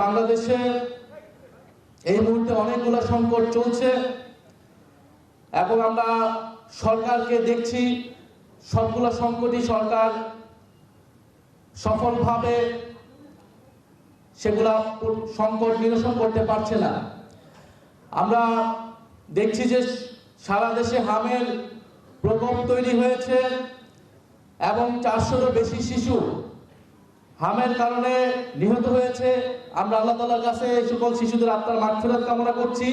বাংলাদেশে এই মুহূর্তে অনেকগুলো সংকট চলছে এবং আমরা সরকারকে দেখছি সবগুলো সংকটই সরকার সফলভাবে সেগুলা সংকট নিরসন করতে পারছে না। আমরা দেখছি যে সারা দেশে হামের প্রকোপ তৈরি হয়েছে এবং 400-এরও বেশি শিশু হামের কারণে নিহত হয়েছে। আমরা আল্লাহ তাআলার কাছে এই সকল শিশুদের আত্মার মাগফিরাত কামনা করছি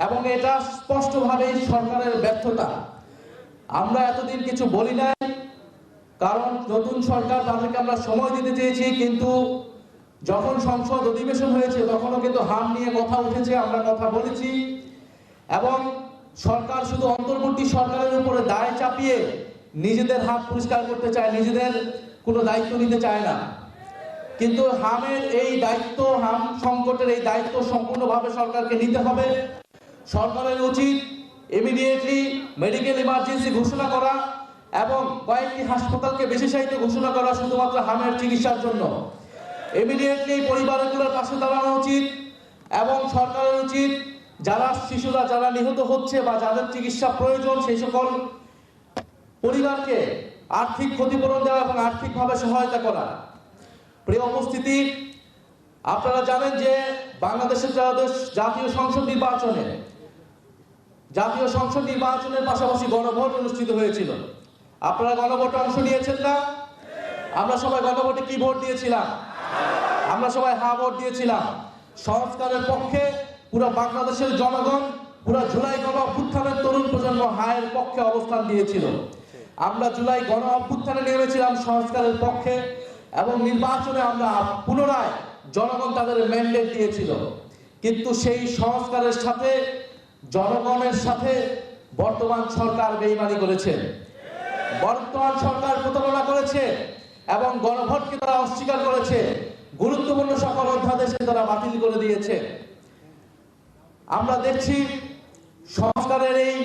এবং এটা স্পষ্টভাবেই সরকারের ব্যর্থতা। আমরা এতদিন কিছু বলি নাই, কারণ নতুন সরকার, তাদেরকে আমরা সময় দিতে চেয়েছি, কিন্তু যখন সংসদ অধিবেশন হয়েছে তখনও কিন্তু হাম নিয়ে কথা উঠেছে, আমরা কথা বলেছি এবং সরকার শুধু অন্তর্বর্তী সরকারের উপরে দায় চাপিয়ে নিজেদের হাত পরিষ্কার করতে চায়, নিজেদের কোনো দায়িত্ব নিতে চায় না। কিন্তু হামের এই দায়িত্ব, হাম সংকটের এই দায়িত্ব সম্পূর্ণভাবে সরকারকে নিতে হবে। সরকারের উচিত ইমিডিয়েটলি মেডিকেল ইমার্জেন্সি ঘোষণা করা এবং কয়েকটি হাসপাতালকে বিশেষায়িত ঘোষণা করা শুধুমাত্র হামের চিকিৎসার জন্য। ইমিডিয়েটলি পরিবারগুলোর পাশে দাঁড়ানো উচিত এবং সরকারের উচিত যারা শিশুরা যারা নিহত হচ্ছে বা যাদের চিকিৎসা প্রয়োজন সেই সকল পরিবারকে আর্থিক ক্ষতিপূরণ দেওয়া এবং আর্থিকভাবে সহায়তা করা। প্রিয় উপস্থিতি, আপনারা জানেন যে বাংলাদেশের জাতীয় সংসদ নির্বাচনের পাশাপাশি গণভোট অনুষ্ঠিত হয়েছিল। আপনারা গণভোটে অংশ নিয়েছেন না? আমরা সবাই গণভোটে কি ভোট দিয়েছিলাম? আমরা সবাই হা ভোট দিয়েছিলাম। সংস্কারের পক্ষে পুরো বাংলাদেশের জনগণ, পুরো জুলাই গণ অভ্যুত্থানের তরুণ প্রজন্ম হায়ের পক্ষে অবস্থান দিয়েছিল। আমরা জুলাই গণ অভ্যুত্থানে নেমেছিলাম সংস্কারের পক্ষে এবং নির্বাচনে আমরা পুনরায় জনগণ তাদের ম্যান্ডেট দিয়েছিল। কিন্তু সেই সংস্কারের সাথে জনগণের সাথে বর্তমান সরকার বেইমানি করেছে, বর্তমান সরকার প্রতারণা করেছে এবং গণভোটকে তারা অস্বীকার করেছে, গুরুত্বপূর্ণ সকল অধ্যাদেশকে তারা বাতিল করে দিয়েছে। আমরা দেখছি সংস্কারের এই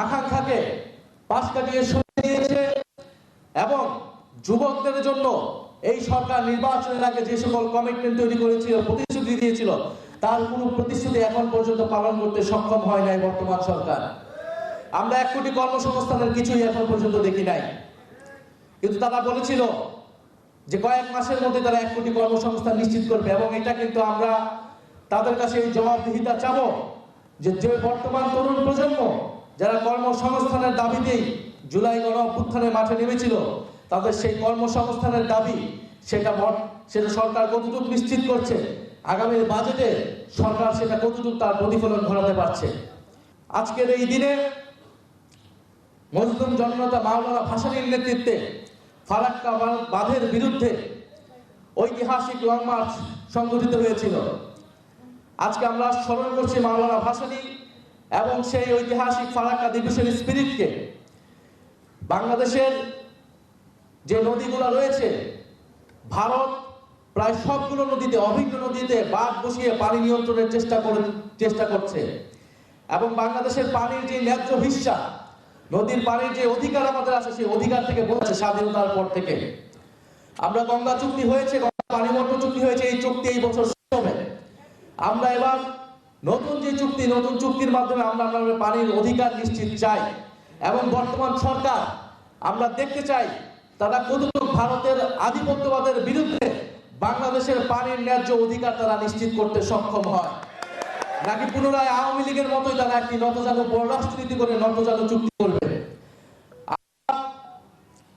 আকাঙ্ক্ষাকে পাশ কাটিয়ে সরিয়ে দিয়েছে এবং যুবকদের জন্য এই সরকার নির্বাচনের আগে যে সকল কমিটমেন্ট তৈরি করেছিল, প্রতিশ্রুতি দিয়েছিল, তার কোনো প্রতিশ্রুতি এখন পর্যন্ত পালন করতে সক্ষম হয় নাই বর্তমান সরকার। আমরা 1 কোটি কর্মসংস্থানের কিছুই এখন পর্যন্ত দেখি নাই, কিন্তু তারা বলেছিল যে কয়েক মাসের মধ্যে তারা 1 কোটি কর্মসংস্থান নিশ্চিত করবে এবং এটা কিন্তু আমরা তাদের কাছে এই জবাবদিহিতা চাবো যে বর্তমান তরুণ প্রজন্ম যারা কর্মসংস্থানের দাবিতেই জুলাই গণ অভ্যুত্থানের মাঠে নেমেছিল, তাদের সেই কর্মসংস্থানের দাবি সেটা সরকার কতটুকু নিশ্চিত করছে, আগামী বাজেটে সরকার সেটা কতটুকু তার প্রতিফলন ঘটাতে পারছে। আজকের এই দিনে মজলুম জননেতা মাওলানা ভাসানীর নেতৃত্বে ফারাক্কা বাঁধের বিরুদ্ধে ঐতিহাসিক লং মার্চ সংগঠিত হয়েছিল। আজকে আমরা স্মরণ করছি মাওলানা ভাসানী এবং সেই ঐতিহাসিক ফারাক্কা দিবসের স্পিরিটকে। বাংলাদেশের যে নদীগুলো রয়েছে, ভারত প্রায় সবগুলো নদীতে, অভিন্ন নদীতে বাঁধ বসিয়ে পানি নিয়ন্ত্রণের চেষ্টা করছে এবং বাংলাদেশের পানির যে ন্যায্য হিস্সা, নদীর পানির যে অধিকার আমাদের আছে, সেই অধিকার থেকে বলছে স্বাধীনতার পর থেকে। আমরা গঙ্গা চুক্তি হয়েছে, গঙ্গা পানি বন্টন চুক্তি হয়েছে, এই চুক্তি এই বছর শেষ হবে। আমরা এবার নতুন চুক্তির মাধ্যমে আমরা আমাদের পানির অধিকার নিশ্চিত চাই এবং বর্তমান সরকার আমরা দেখতে চাই তারা কতটুকু ভারতের আধিপত্যবাদের বিরুদ্ধে বাংলাদেশের পানির ন্যায্য অধিকার তারা নিশ্চিত করতে সক্ষম হয়, নাকি পুনরায় আওয়ামী লীগের মতোই তারা একটি নতজানু পররাষ্ট্রনীতি করে নতজানু চুক্তি করবে।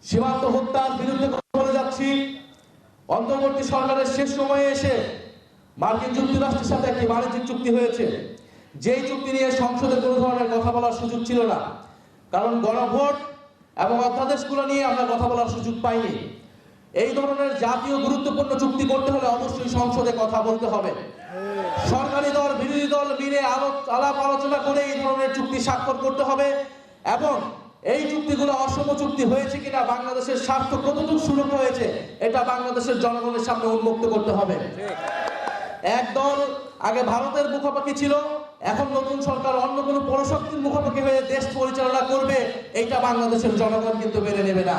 সীমান্ত হত্যার বিরুদ্ধে কথা বলে যাচ্ছি। অন্তর্বর্তী সরকারের শেষ সময়ে এসে মার্কিন যুক্তরাষ্ট্রের সাথে একটি বাণিজ্যিক চুক্তি হয়েছে, যেই চুক্তি নিয়ে সংসদে কোনো ধরনের কথা বলার সুযোগ ছিল না, কারণ গণভোট এবং অধ্যাদেশগুলো নিয়ে আমরা কথা বলার সুযোগ পাইনি। এই ধরনের জাতীয় গুরুত্বপূর্ণ চুক্তি করতে হলে অবশ্যই সংসদে কথা বলতে হবে। সরকারি দল বিরোধী দল মিলে আলাপ আলোচনা করে এই ধরনের চুক্তি স্বাক্ষর করতে হবে এবং এই চুক্তিগুলো অসম চুক্তি হয়েছে কিনা, বাংলাদেশের স্বার্থ কতটুকু সুরক্ষা হয়েছে, এটা বাংলাদেশের জনগণের সামনে উন্মুক্ত করতে হবে। একদল আগে ভারতের মুখাপাখি ছিল, এখন নতুন সরকার অন্য কোনো পরশক্তির মুখাপাখি হয়ে দেশ পরিচালনা করবে, এইটা বাংলাদেশের জনগণ কিন্তু মেনে নেবে না।